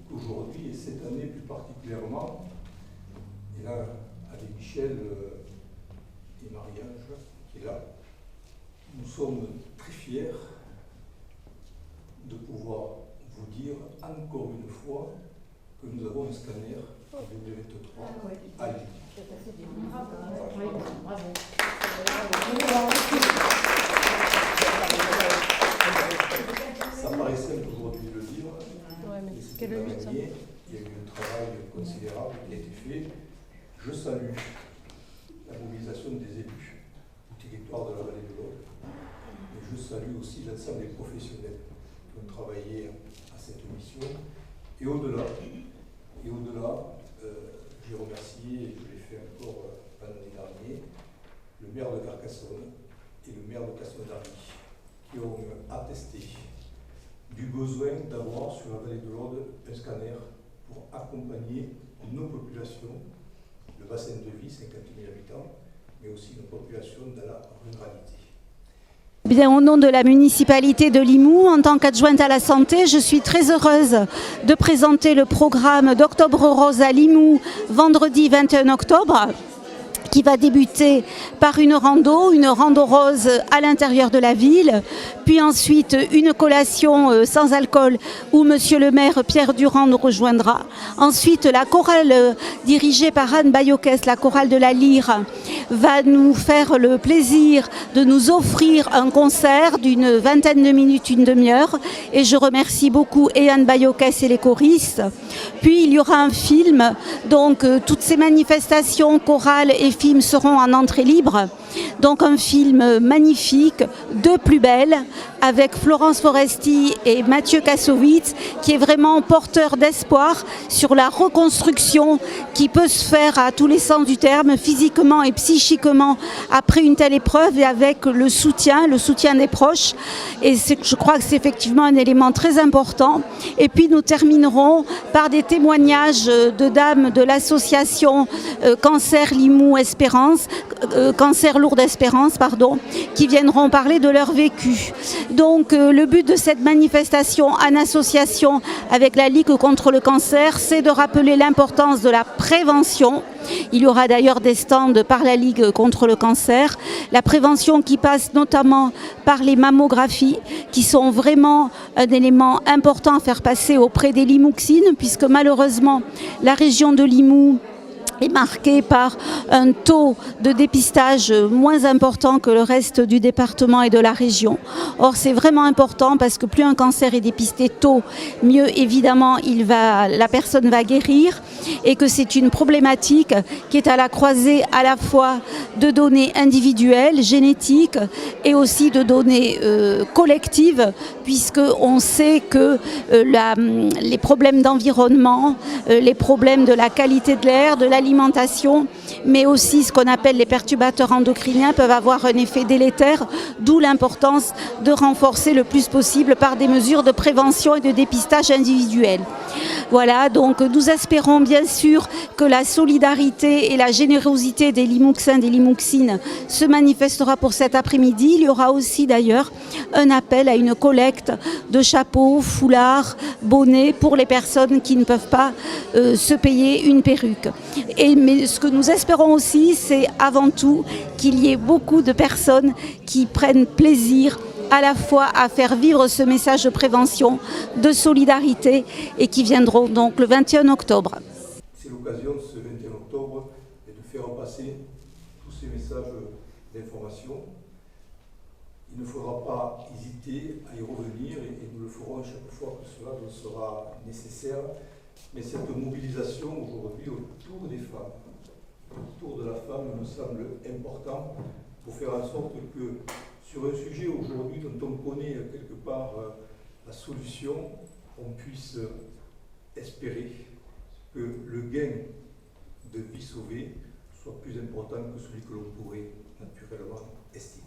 qu'aujourd'hui, et cette année plus particulièrement, et là, avec Michel et Marie-Ange, qui est là, nous sommes très fiers de pouvoir vous dire encore une fois que nous avons un scanner en 2023 à Lille. Ça paraît simple aujourd'hui de le dire, mais c'était pas gagné. Il y a eu un travail considérable qui a été fait. Je salue la mobilisation des élus du territoire de la vallée de l'Aude, et je salue aussi l'ensemble des professionnels qui ont travaillé à cette mission. Et au-delà, j'ai remercié, et je l'ai fait encore l'année dernière, le maire de Carcassonne et le maire de Castelnaudary, qui ont attesté du besoin d'avoir sur la vallée de l'Aude un scanner pour accompagner nos populations, le bassin de vie, 50 000 habitants, mais aussi nos populations dans la ruralité. Bien, au nom de la municipalité de Limoux, en tant qu'adjointe à la santé, je suis très heureuse de présenter le programme d'Octobre Rose à Limoux, vendredi 21 octobre, qui va débuter par une rando rose à l'intérieur de la ville, puis ensuite une collation sans alcool où monsieur le maire Pierre Durand nous rejoindra. Ensuite, la chorale dirigée par Anne Bayokès, la chorale de la Lyre, va nous faire le plaisir de nous offrir un concert d'une vingtaine de minutes, une demi-heure, et je remercie beaucoup et Anne Bayokès et les choristes. Puis il y aura un film, donc toutes ces manifestations chorales et films seront en entrée libre. Donc un film magnifique, de plus belle, avec Florence Foresti et Mathieu Kassovitz, qui est vraiment porteur d'espoir sur la reconstruction qui peut se faire à tous les sens du terme, physiquement et psychiquement, après une telle épreuve, et avec le soutien des proches. Et je crois que c'est effectivement un élément très important. Et puis nous terminerons par des témoignages de dames de l'association Cancer Limoux Espérance, Cancer Lourdes Espérance, pardon, qui viendront parler de leur vécu. Donc le but de cette manifestation en association avec la Ligue contre le cancer, c'est de rappeler l'importance de la prévention. Il y aura d'ailleurs des stands par la Ligue contre le cancer. La prévention qui passe notamment par les mammographies, qui sont vraiment un élément important à faire passer auprès des Limouxines, puisque malheureusement la région de Limoux est marquée par un taux de dépistage moins important que le reste du département et de la région. Or, c'est vraiment important parce que plus un cancer est dépisté tôt, mieux évidemment la personne va guérir, et que c'est une problématique qui est à la croisée à la fois de données individuelles, génétiques, et aussi de données collectives, puisqu'on sait que les problèmes d'environnement, les problèmes de la qualité de l'air, de l'alimentation, mais aussi ce qu'on appelle les perturbateurs endocriniens peuvent avoir un effet délétère, d'où l'importance de renforcer le plus possible par des mesures de prévention et de dépistage individuel. Voilà, donc nous espérons bien sûr que la solidarité et la générosité des Limouxins, des Limouxines se manifestera pour cet après-midi. Il y aura aussi d'ailleurs un appel à une collecte de chapeaux, foulards, bonnets pour les personnes qui ne peuvent pas se payer une perruque. Mais ce que nous espérons aussi, c'est avant tout qu'il y ait beaucoup de personnes qui prennent plaisir à la fois à faire vivre ce message de prévention, de solidarité, et qui viendront donc le 21 octobre. C'est l'occasion, ce 21 octobre, de faire passer tous ces messages d'information. Il ne faudra pas hésiter à y revenir, et nous le ferons chaque fois que cela sera nécessaire. Mais cette mobilisation aujourd'hui autour des femmes, autour de la femme, me semble important pour faire en sorte que sur un sujet aujourd'hui dont on connaît quelque part la solution, on puisse espérer que le gain de vie sauvée soit plus important que celui que l'on pourrait naturellement estimer.